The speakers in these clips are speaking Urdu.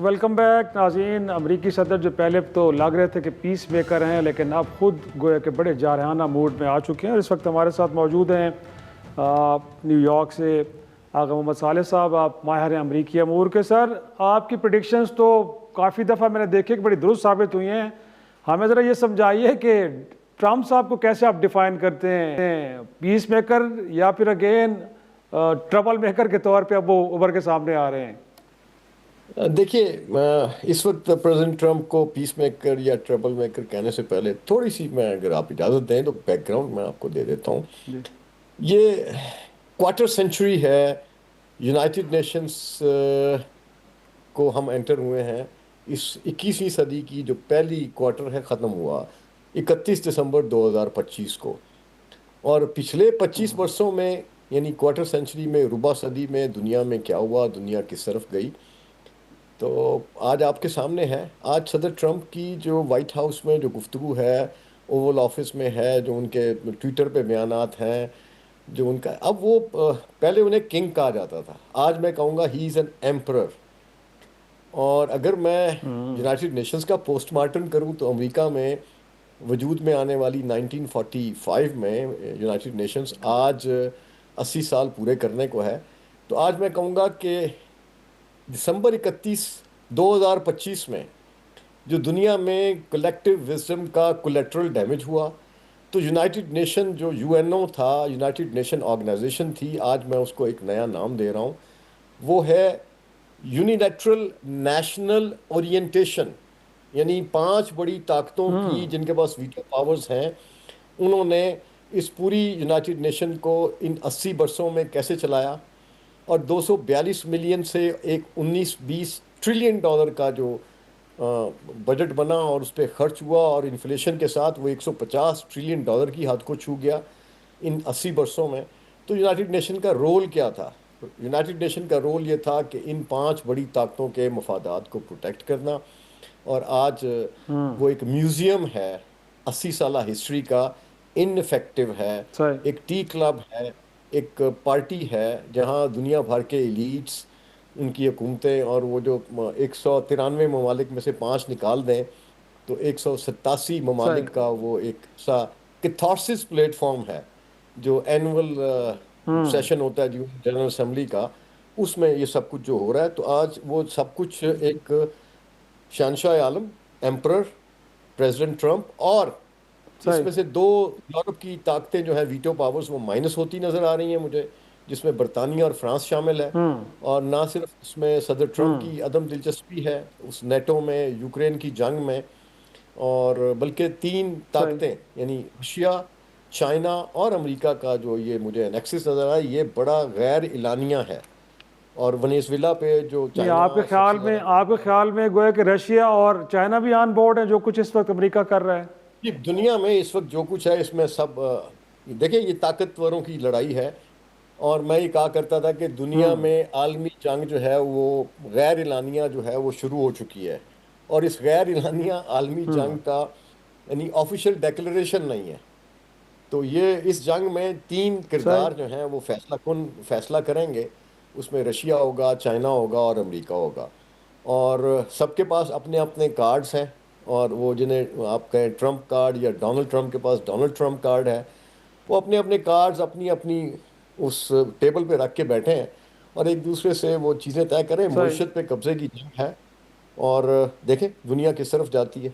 ویلکم بیک ناظرین. امریکی صدر جو پہلے تو لگ رہے تھے کہ پیس میکر ہیں، لیکن اب خود گویا کہ بڑے جارحانہ موڈ میں آ چکے ہیں. اور اس وقت ہمارے ساتھ موجود ہیں نیو یارک سے آغا محمد صالح صاحب. آپ ماہر ہیں امریکی امور کے. سر، آپ کی پریڈکشنز تو کافی دفعہ میں نے دیکھے کہ بڑی درست ثابت ہوئی ہیں. ہمیں ذرا یہ سمجھائیے کہ ٹرمپ صاحب کو کیسے آپ ڈیفائن کرتے ہیں، پیس میکر یا پھر اگین ٹربل میکر کے طور پہ اب وہ ابھر کے سامنے آ رہے ہیں؟ دیکھیے، اس وقت پریزیڈنٹ ٹرمپ کو پیس میکر یا ٹربل میکر کہنے سے پہلے تھوڑی سی میں اگر آپ اجازت دیں تو بیک گراؤنڈ میں آپ کو دے دیتا ہوں. جی. یہ کوارٹر سینچری ہے. یونائٹڈ نیشنز کو ہم انٹر ہوئے ہیں. اس 21ویں صدی کی جو پہلی کوارٹر ہے ختم ہوا 31 دسمبر 2025 کو. اور پچھلے 25 برسوں میں یعنی کوارٹر سینچری میں، ربع صدی میں دنیا میں کیا ہوا، دنیا کس طرف گئی، تو آج آپ کے سامنے ہے. آج صدر ٹرمپ کی جو وائٹ ہاؤس میں جو گفتگو ہے، اوول آفس میں ہے، جو ان کے ٹویٹر پہ بیانات ہیں، جو ان کا اب وہ پہلے انہیں کنگ کہا جاتا تھا، آج میں کہوں گا ہی از این ایمپرر. اور اگر میں یونائٹڈ نیشنز کا پوسٹ مارٹم کروں تو امریکہ میں وجود میں آنے والی 1945 میں یونائٹڈ نیشنز آج 80 سال پورے کرنے کو ہے. تو آج میں کہوں گا کہ دسمبر 31 2025 میں جو دنیا میں کلیکٹیو وزڈم کا کولیٹرل ڈیمیج ہوا، تو یونائٹڈ نیشن جو یو این او تھا، یونائٹڈ نیشن آرگنائزیشن تھی، آج میں اس کو ایک نیا نام دے رہا ہوں. وہ ہے یونیلیٹرل نیشنل اورینٹیشن. یعنی 5 بڑی طاقتوں کی جن کے پاس ویٹو پاورز ہیں، انہوں نے اس پوری یونائٹڈ نیشن کو ان 80 برسوں میں کیسے چلایا. اور 242 ملین سے ایک 19-20 ٹریلین ڈالر کا جو بجٹ بنا اور اس پہ خرچ ہوا، اور انفلیشن کے ساتھ وہ 150 ٹریلین ڈالر کی حد کو چھو گیا ان 80 برسوں میں. تو یونائٹڈ نیشن کا رول کیا تھا؟ یونائٹڈ نیشن کا رول یہ تھا کہ ان 5 بڑی طاقتوں کے مفادات کو پروٹیکٹ کرنا. اور آج وہ ایک میوزیم ہے 80 سالہ ہسٹری کا، ان افیکٹو ہے، صحیح. ایک ٹی کلب ہے، ایک پارٹی ہے جہاں دنیا بھر کے ایلیٹس، ان کی حکومتیں، اور وہ جو 193 ممالک میں سے 5 نکال دیں تو 187 صحیح. ممالک کا وہ ایک سا کیتھارسس پلیٹ فارم ہے. جو اینول سیشن ہوتا ہے جنرل اسمبلی کا، اس میں یہ سب کچھ جو ہو رہا ہے. تو آج وہ سب کچھ ایک شہنشاہ عالم، ایمپرر پریزیڈنٹ ٹرمپ، اور اس صحیح. میں سے 2 یورپ کی طاقتیں جو ہیں ویٹو پاورز، وہ مائنس ہوتی نظر آ رہی ہیں مجھے، جس میں برطانیہ اور فرانس شامل ہے. اور نہ صرف اس میں صدر ٹرمپ کی عدم دلچسپی ہے اس نیٹو میں، یوکرین کی جنگ میں، اور بلکہ 3 صحیح. طاقتیں یعنی روشیا، چائنا اور امریکہ کا جو یہ مجھے نیکسس نظر آیا، یہ بڑا غیر اعلانیہ ہے. اور ونیزویلا پہ جو نہیں، چائنا آپ کے سب خیال سے میں زیادہ، گویا کہ رشیا اور چائنا بھی آن بورڈ ہیں جو کچھ اس وقت امریکہ کر رہا ہے؟ یہ دنیا میں اس وقت جو کچھ ہے اس میں سب دیکھیں، یہ طاقتوروں کی لڑائی ہے. اور میں یہ کہا کرتا تھا کہ دنیا میں عالمی جنگ جو ہے وہ غیر اعلانیہ جو ہے وہ شروع ہو چکی ہے. اور اس غیر اعلانیہ عالمی جنگ کا یعنی آفیشیل ڈیکلریشن نہیں ہے. تو یہ اس جنگ میں 3 صحیح. کردار جو ہیں وہ فیصلہ کریں گے. اس میں رشیا ہوگا، چائنا ہوگا اور امریکہ ہوگا. اور سب کے پاس اپنے اپنے کارڈز ہیں. اور وہ جنہیں آپ کہیں ٹرمپ کارڈ، یا ڈونلڈ ٹرمپ کے پاس ڈونلڈ ٹرمپ کارڈ ہے، وہ اپنے اپنے کارڈز اپنی اپنی اس ٹیبل پہ رکھ کے بیٹھے ہیں، اور ایک دوسرے سے وہ چیزیں طے کریں. صحیح. معیشت پہ قبضے کی جنگ ہے، اور دیکھیں دنیا کس طرف جاتی ہے.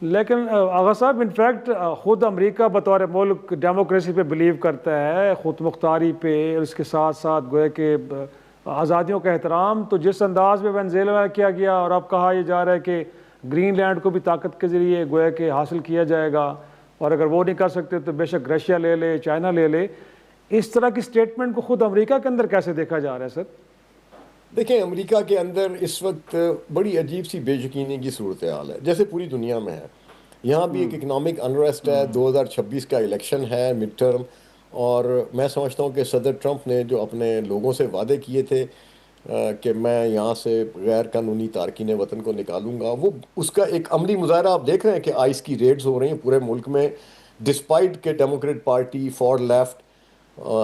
لیکن آغا صاحب، انفیکٹ خود امریکہ بطور ملک ڈیموکریسی پہ بلیو کرتا ہے، خود مختاری پہ، اور اس کے ساتھ ساتھ گویا کہ آزادیوں کا احترام. تو جس انداز میں وینزویلا کیا گیا، اور اب کہا یہ جا رہا ہے کہ گرین لینڈ کو بھی طاقت کے ذریعے گویا کہ حاصل کیا جائے گا، اور اگر وہ نہیں کر سکتے تو بے شک رشیا لے لے، چائنا لے لے. اس طرح کی سٹیٹمنٹ کو خود امریکہ کے اندر کیسے دیکھا جا رہا ہے سر؟ دیکھیں، امریکہ کے اندر اس وقت بڑی عجیب سی بے یقینی کی صورتحال ہے، جیسے پوری دنیا میں ہے. یہاں بھی ایک اکنامک انریسٹ ہے. 2026 کا الیکشن ہے، مڈ ٹرم. اور میں سمجھتا ہوں کہ صدر ٹرمپ نے جو اپنے لوگوں سے وعدے کیے تھے کہ میں یہاں سے غیر قانونی تارکین وطن کو نکالوں گا، وہ اس کا ایک عملی مظاہرہ آپ دیکھ رہے ہیں کہ آئس کی ریڈز ہو رہی ہیں پورے ملک میں، ڈسپائٹ کہ democrat party, far left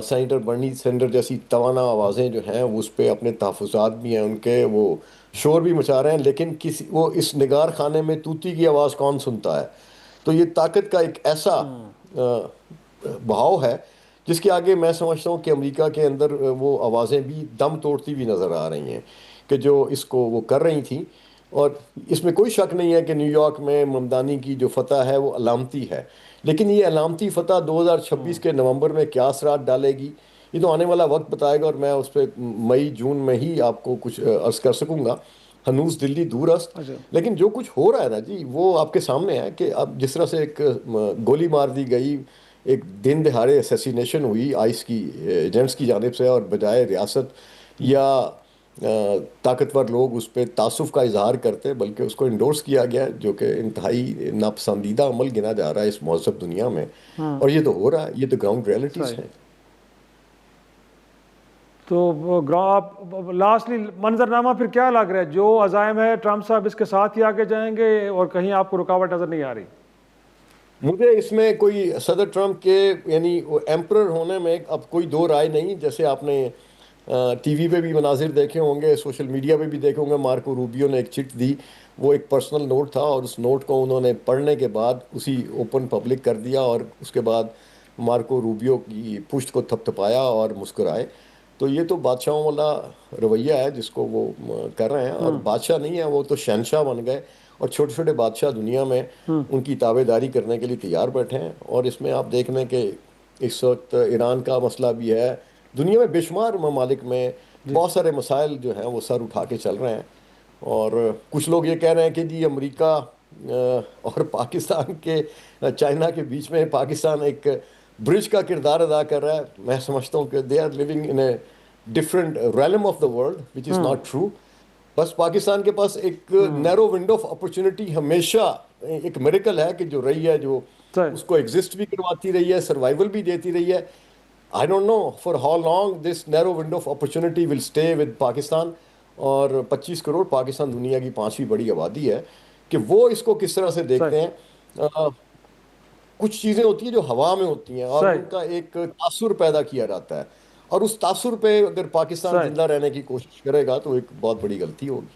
senator Bernie Sander جیسی توانا آوازیں جو ہیں وہ اس پہ اپنے تحفظات بھی ہیں ان کے، وہ شور بھی مچا رہے ہیں، لیکن وہ اس نگار خانے میں طوطی کی آواز کون سنتا ہے؟ تو یہ طاقت کا ایک ایسا بہاؤ ہے جس کے آگے میں سمجھتا ہوں کہ امریکہ کے اندر وہ آوازیں بھی دم توڑتی ہوئی نظر آ رہی ہیں کہ جو اس کو وہ کر رہی تھیں. اور اس میں کوئی شک نہیں ہے کہ نیو یارک میں ممدانی کی جو فتح ہے وہ علامتی ہے، لیکن یہ علامتی فتح 2026 کے نومبر میں کیا اثرات ڈالے گی یہ تو آنے والا وقت بتائے گا، اور میں اس پہ مئی جون میں ہی آپ کو کچھ عرض کر سکوں گا. ہنوز دلی دور است، اچھا لیکن جو کچھ ہو رہا ہے نا جی وہ آپ کے سامنے ہے کہ اب جس طرح سے ایک گولی مار دی گئی، ایک دن دہاڑے اسیسینیشن ہوئی آئس کی ایجنٹس کی جانب سے، اور بجائے ریاست یا طاقتور لوگ اس پہ تعصب کا اظہار کرتے بلکہ اس کو انڈورس کیا گیا، جو کہ انتہائی ناپسندیدہ عمل گنا جا رہا ہے اس مہذب دنیا میں. اور یہ تو ہو رہا ہے، یہ تو گراؤنڈ ریئلٹیز صحیح. ہیں. تو آپ لاسٹلی منظرنامہ پھر کیا لگ رہا ہے؟ جو عزائم ہے ٹرمپ صاحب اس کے ساتھ ہی آگے جائیں گے اور کہیں آپ کو رکاوٹ نظر نہیں آ رہی؟ مجھے اس میں کوئی صدر ٹرمپ کے یعنی ایمپرر ہونے میں اب کوئی دو رائے نہیں. جیسے آپ نے ٹی وی پہ بھی مناظر دیکھے ہوں گے، سوشل میڈیا پہ بھی دیکھے ہوں گے، مارکو روبیو نے ایک چٹ دی، وہ ایک پرسنل نوٹ تھا، اور اس نوٹ کو انہوں نے پڑھنے کے بعد اسی اوپن پبلک کر دیا، اور اس کے بعد مارکو روبیو کی پشت کو تھپ تھپایا اور مسکرائے. تو یہ تو بادشاہوں والا رویہ ہے جس کو وہ کر رہے ہیں، اور بادشاہ نہیں ہے، وہ تو شہنشاہ بن گئے، اور چھوٹے چھوٹے بادشاہ دنیا میں ان کی تابع داری کرنے کے لیے تیار بیٹھے ہیں. اور اس میں آپ دیکھ لیں کہ اس وقت ایران کا مسئلہ بھی ہے، دنیا میں بے شمار ممالک میں بہت سارے مسائل جو ہیں وہ سر اٹھا کے چل رہے ہیں. اور کچھ لوگ یہ کہہ رہے ہیں کہ جی امریکہ اور پاکستان کے چائنا کے بیچ میں پاکستان ایک برج کا کردار ادا کر رہا ہے. میں سمجھتا ہوں کہ they are living in a different realm of the world which is not true. بس پاکستان کے پاس ایک نیرو ونڈو آف اپرچونٹی ہمیشہ ایک میریکل ہے کہ جو رہی ہے، جو اس کو ایگزسٹ بھی کرواتی رہی ہے، سروائیول بھی دیتی رہی ہے. I don't know for how long this narrow window of opportunity will stay with Pakistan. اور 25 کروڑ پاکستان دنیا کی 5ویں بڑی آبادی ہے، کہ وہ اس کو کس طرح سے دیکھتے صحیح ہیں. کچھ چیزیں ہوتی ہیں جو ہوا میں ہوتی ہیں اور صحیح ان کا ایک تاثر پیدا کیا جاتا ہے، اور اس تاثر پہ اگر پاکستان صحیح. زندہ رہنے کی کوشش کرے گا تو ایک بہت بڑی غلطی ہوگی.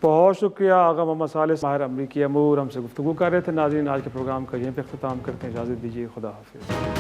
بہت شکریہ آغا محمد صالح، ماہر امریکی امور، ہم سے گفتگو کر رہے تھے. ناظرین آج کے پروگرام کا یہیں پہ اختتام کرتے ہیں، اجازت دیجیے، خدا حافظ.